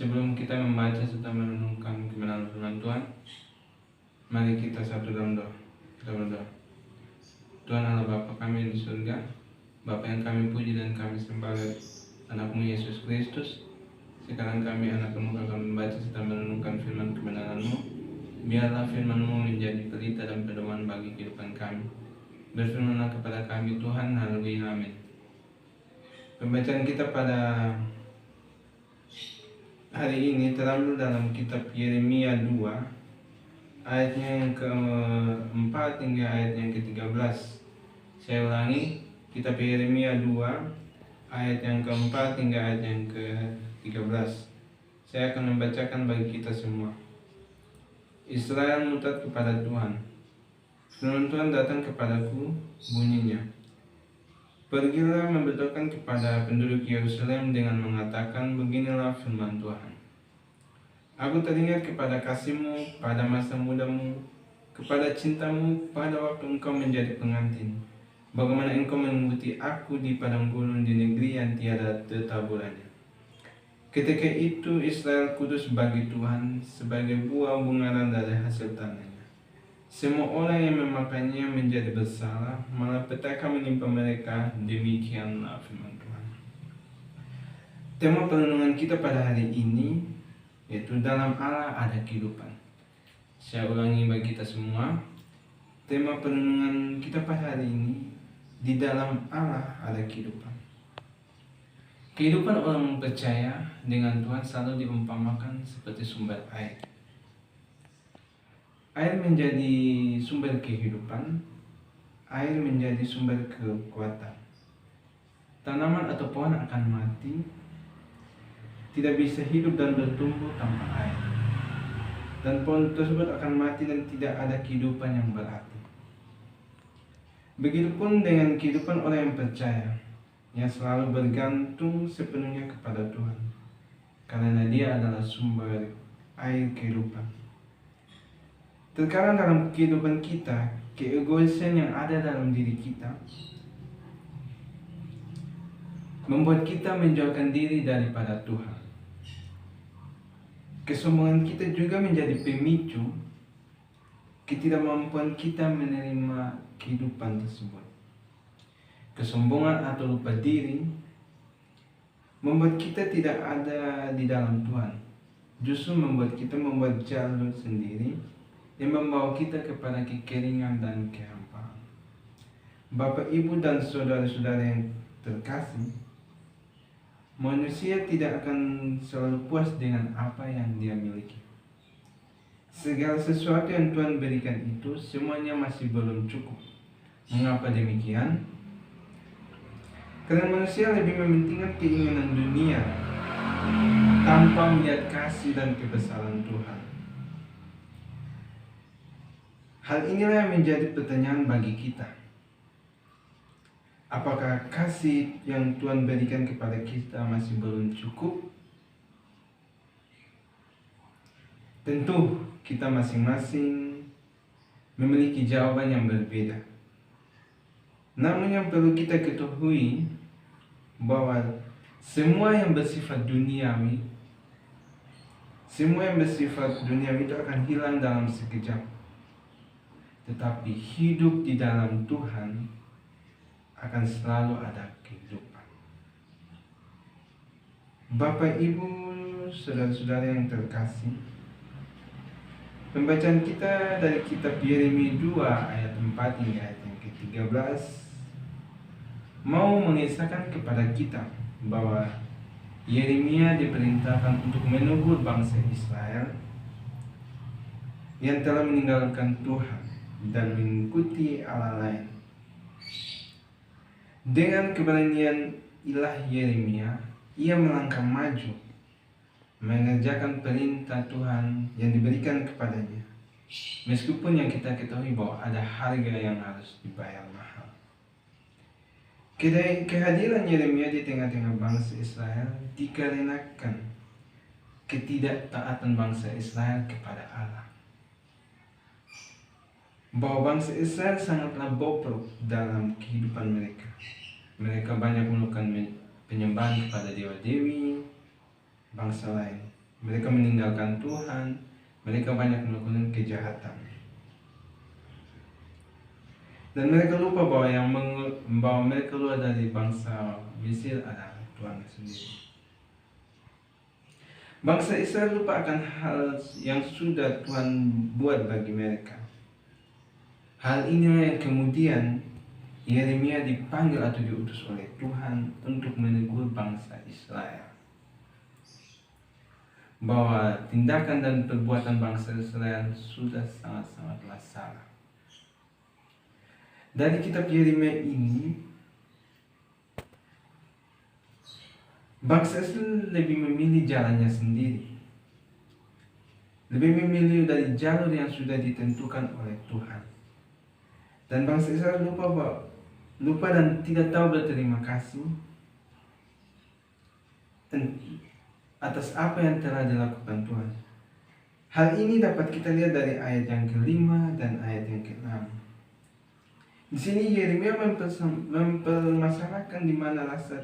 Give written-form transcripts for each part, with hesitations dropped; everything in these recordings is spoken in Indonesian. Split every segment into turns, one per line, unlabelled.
Sebelum kita membaca serta merenungkan kebenaran firman Tuhan, mari kita satu dalam doa. Kita berdoa. Tuhan Allah Bapa kami di surga, Bapa yang kami puji dan kami sembah anak-Mu Yesus Kristus. Sekarang kami anak-Mu akan membaca serta merenungkan firman kebenaran-Mu. Biarlah firman-Mu menjadi pelita dan pedoman bagi kehidupan kami. Berfirmanlah kepada kami Tuhan, haleluya, amin. Pembacaan kita pada hari ini terambil dalam kitab Yeremia 2 ayatnya yang ke-4 hingga ayat yang ke-13. Saya ulangi, kitab Yeremia 2 ayat yang ke-4 hingga ayat yang ke-13. Saya akan membacakan bagi kita semua. Israel murtad kepada Tuhan. Firman Tuhan datang kepadaku, bunyinya, pergilah memberitakan kepada penduduk Yerusalem dengan mengatakan, beginilah firman Tuhan. Aku teringat kepada kasih-Mu pada masa mudamu, kepada cinta-Mu pada waktu engkau menjadi pengantin. Bagaimana engkau mengikuti aku di padang gurun di negeri yang tiada tetaburannya. Ketika itu Israel kudus bagi Tuhan sebagai buah bungaran dari hasil tanahnya. Semua orang yang memakannya menjadi bersalah, malah petaka menimpa mereka. Demikianlah firman Tuhan. Tema perenungan kita pada hari ini yaitu dalam Allah ada kehidupan. Saya ulangi bagi kita semua. Tema perenungan kita pada hari ini, di dalam Allah ada kehidupan. Kehidupan orang percaya dengan Tuhan selalu diumpamakan seperti sumber air. Air menjadi sumber kehidupan, air menjadi sumber kekuatan. Tanaman atau pohon akan mati, tidak bisa hidup dan bertumbuh tanpa air. Dan pohon tersebut akan mati dan tidak ada kehidupan yang berarti. Begitupun dengan kehidupan orang yang percaya, yang selalu bergantung sepenuhnya kepada Tuhan, karena Dia adalah sumber air kehidupan. Terkadang dalam kehidupan kita, keegoisan yang ada dalam diri kita membuat kita menjauhkan diri daripada Tuhan. Kesombongan kita juga menjadi pemicu ketidakmampuan kita menerima kehidupan tersebut. Kesombongan atau lupa diri membuat kita tidak ada di dalam Tuhan. Justru membuat kita membuat jalur sendiri yang membawa kita kepada kekeringan dan kehampaan. Bapak, Ibu, dan saudara-saudara yang terkasih, manusia tidak akan selalu puas dengan apa yang dia miliki. Segala sesuatu yang Tuhan berikan itu semuanya masih belum cukup. Mengapa demikian? Karena manusia lebih mementingkan keinginan dunia tanpa melihat kasih dan kebesaran Tuhan. Hal inilah yang menjadi pertanyaan bagi kita. Apakah kasih yang Tuhan berikan kepada kita masih belum cukup? Tentu kita masing-masing memiliki jawaban yang berbeda. Namun yang perlu kita ketahui bahwa semua yang bersifat duniawi itu akan hilang dalam sekejap. Tetapi hidup di dalam Tuhan akan selalu ada kehidupan. Bapak, Ibu, saudara-saudara yang terkasih, pembacaan kita dari kitab Yeremia 2 ayat 4 hingga ayat yang ke-13 mau mengisahkan kepada kita bahwa Yeremia diperintahkan untuk menegur bangsa Israel yang telah meninggalkan Tuhan dan mengikuti Allah lain. Dengan keberanian ilahi Yeremia, ia melangkah maju mengerjakan perintah Tuhan yang diberikan kepadanya, meskipun yang kita ketahui bahwa ada harga yang harus dibayar mahal. Kehadiran Yeremia di tengah-tengah bangsa Israel dikarenakan ketidaktaatan bangsa Israel kepada Allah. Bahwa bangsa Israel sangatlah bobrok dalam kehidupan mereka. Mereka banyak melakukan penyembahan kepada dewa-dewi bangsa lain. Mereka meninggalkan Tuhan, mereka banyak melakukan kejahatan. Dan mereka lupa bahwa yang membawa mereka keluar dari bangsa Mesir adalah Tuhan sendiri. Bangsa Israel lupa akan hal yang sudah Tuhan buat bagi mereka. Hal inilah yang kemudian Yeremia dipanggil atau diutus oleh Tuhan untuk menegur bangsa Israel. Bahwa tindakan dan perbuatan bangsa Israel sudah sangat-sangatlah salah. Dari kitab Yeremia ini, bangsa Israel lebih memilih jalannya sendiri. Lebih memilih dari jalur yang sudah ditentukan oleh Tuhan. Dan bangsa Israel lupa dan tidak tahu berterima kasih atas apa yang telah dilakukan Tuhan. Hal ini dapat kita lihat dari ayat yang ke-5 dan ayat yang ke-6. Di sini Yeremia mempermasalahkan di mana rasa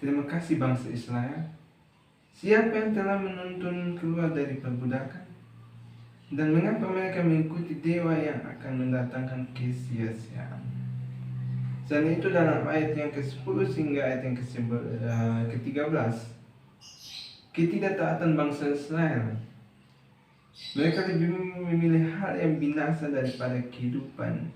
terima kasih bangsa Israel. Siapa yang telah menuntun keluar dari perbudakan? Dan mengapa mereka mengikuti dewa yang akan mendatangkan kesia-siaan? Selain itu dalam ayat yang ke-10 hingga ayat yang ke-13, ketidaktaatan bangsa Israel. Mereka lebih memilih hal yang binasa daripada kehidupan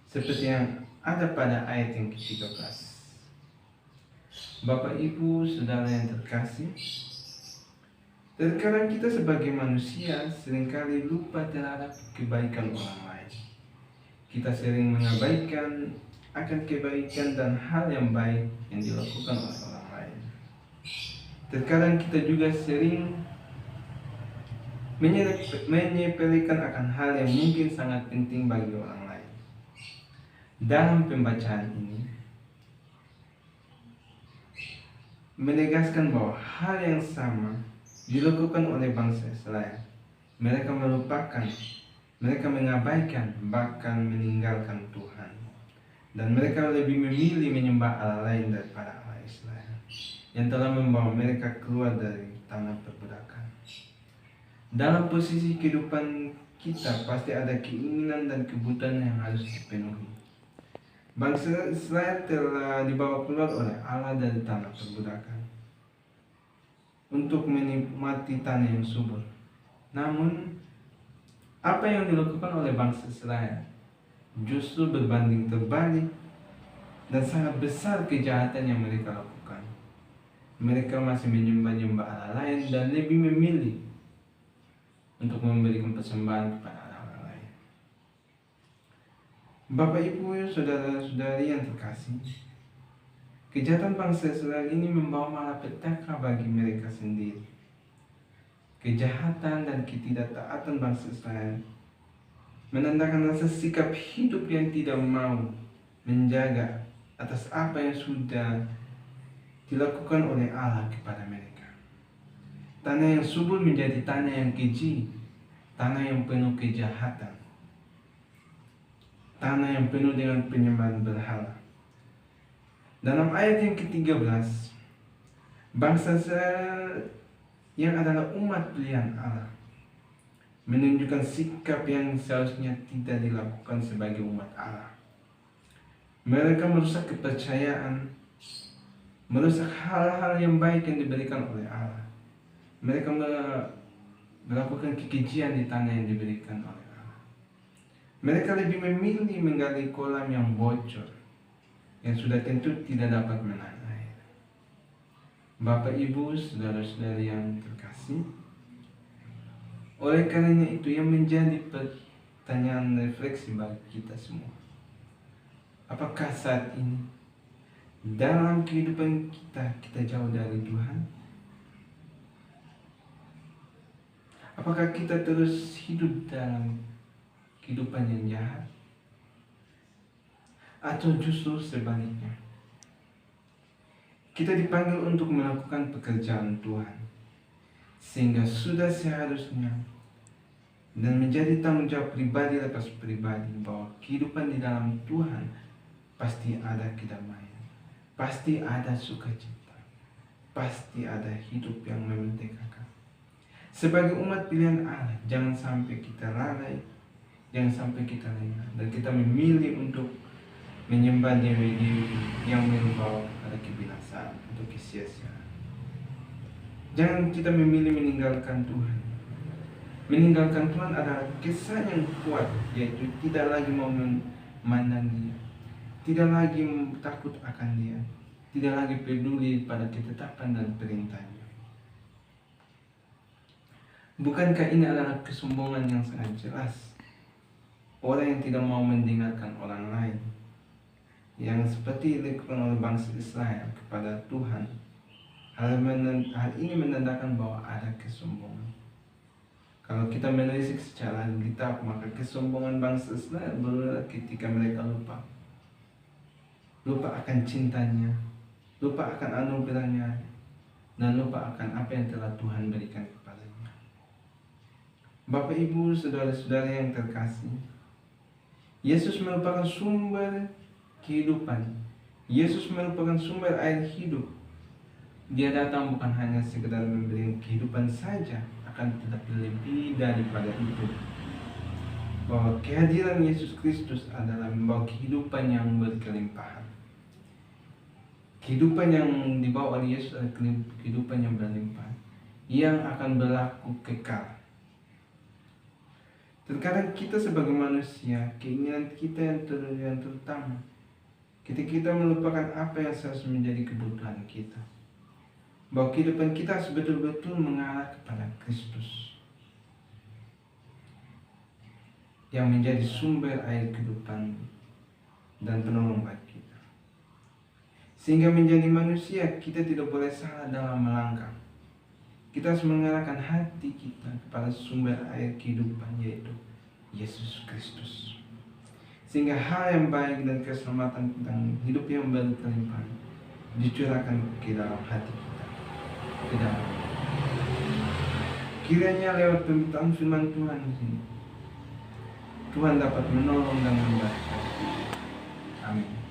seperti yang ada pada ayat yang ke-13. Bapak, Ibu, Saudara yang terkasih, terkadang kita sebagai manusia seringkali lupa terhadap kebaikan orang lain. Kita sering mengabaikan akan kebaikan dan hal yang baik yang dilakukan oleh orang lain. Terkadang kita juga sering menyepelekan akan hal yang mungkin sangat penting bagi orang lain. Dalam pembacaan ini menegaskan bahwa hal yang sama dilakukan oleh bangsa Israel. Mereka melupakan, mereka mengabaikan, bahkan meninggalkan Tuhan. Dan mereka lebih memilih menyembah Allah lain daripada Allah Israel yang telah membawa mereka keluar dari tanah perbudakan. Dalam posisi kehidupan kita pasti ada keinginan dan kebutuhan yang harus dipenuhi. Bangsa Israel telah dibawa keluar oleh Allah dari tanah perbudakan untuk menikmati tanah yang subur. Namun, apa yang dilakukan oleh bangsa Israel justru berbanding terbalik dan sangat besar kejahatan yang mereka lakukan. Mereka masih menyembah-nyembah Allah lain dan lebih memilih untuk memberikan persembahan kepada Allah lain. Bapak, Ibu, Saudara-saudari yang terkasih, kejahatan bangsa Israel ini membawa malapetaka bagi mereka sendiri. Kejahatan dan ketidaktaatan bangsa Israel menandakan rasa sikap hidup yang tidak mau menjaga atas apa yang sudah dilakukan oleh Allah kepada mereka. Tanah yang subur menjadi tanah yang keji, tanah yang penuh kejahatan, tanah yang penuh dengan penyembahan berhala. Dalam ayat yang ke-13, bangsa Israel yang adalah umat pilihan Allah menunjukkan sikap yang seharusnya tidak dilakukan sebagai umat Allah. Mereka merusak kepercayaan, merusak hal-hal yang baik yang diberikan oleh Allah. Mereka melakukan kekejian di tanah yang diberikan oleh Allah. Mereka lebih memilih menggali kolam yang bocor, yang sudah tentu tidak dapat menahan air. Bapak, Ibu, Saudara-saudari yang terkasih, oleh karenanya itu yang menjadi pertanyaan refleksi bagi kita semua. Apakah saat ini dalam kehidupan kita jauh dari Tuhan? Apakah kita terus hidup dalam kehidupan yang jahat? Atau justru sebaliknya? Kita dipanggil untuk melakukan pekerjaan Tuhan, sehingga sudah seharusnya dan menjadi tanggung jawab pribadi lepas pribadi bahwa kehidupan di dalam Tuhan pasti ada kedamaian, pasti ada sukacita, pasti ada hidup yang memerdekakan. Sebagai umat pilihan Allah, jangan sampai kita lalai, jangan sampai kita lengah, dan kita memilih untuk menyembah dewi-dewi yang membawa kepada kebinasaan atau kesia-siaan. Jangan kita memilih meninggalkan Tuhan. Meninggalkan Tuhan adalah kesan yang kuat, yaitu tidak lagi mau memandang Dia, tidak lagi takut akan Dia, tidak lagi peduli pada ketetapan dan perintahnya. Bukankah ini adalah kesombongan yang sangat jelas? Orang yang tidak mau mendengarkan orang lain, yang seperti dilakukan oleh bangsa Israel kepada Tuhan. Hal ini menandakan bahwa ada kesombongan. Kalau kita menelisik secara kitab, maka kesombongan bangsa Israel bermula ketika mereka lupa akan cintanya, lupa akan anugerahnya, dan lupa akan apa yang telah Tuhan berikan kepadanya. Bapak, Ibu, saudara-saudara yang terkasih, Yesus merupakan sumber kehidupan. Yesus merupakan sumber air hidup. Dia datang bukan hanya sekedar memberi kehidupan saja, akan tetapi lebih daripada itu. Bahwa kehadiran Yesus Kristus adalah membawa kehidupan yang berkelimpahan. Kehidupan yang dibawa oleh Yesus adalah kehidupan yang berlimpah, yang akan berlaku kekal. Terkadang kita sebagai manusia, keinginan kita yang terutama, ketika kita melupakan apa yang seharusnya menjadi kebutuhan kita, bahwa kehidupan kita betul-betul mengarah kepada Kristus yang menjadi sumber air kehidupan dan penolong bagi kita. Sehingga menjadi manusia, kita tidak boleh salah dalam melangkah. Kita harus mengarahkan hati kita kepada sumber air kehidupan, yaitu Yesus Kristus. Sehingga hal yang baik dan keselamatan tentang hidup yang berkelimpahan dicurahkan ke dalam hati kita. Kiranya lewat pemberitaan firman Tuhan ini, Tuhan dapat menolong dan memberkati. Amin.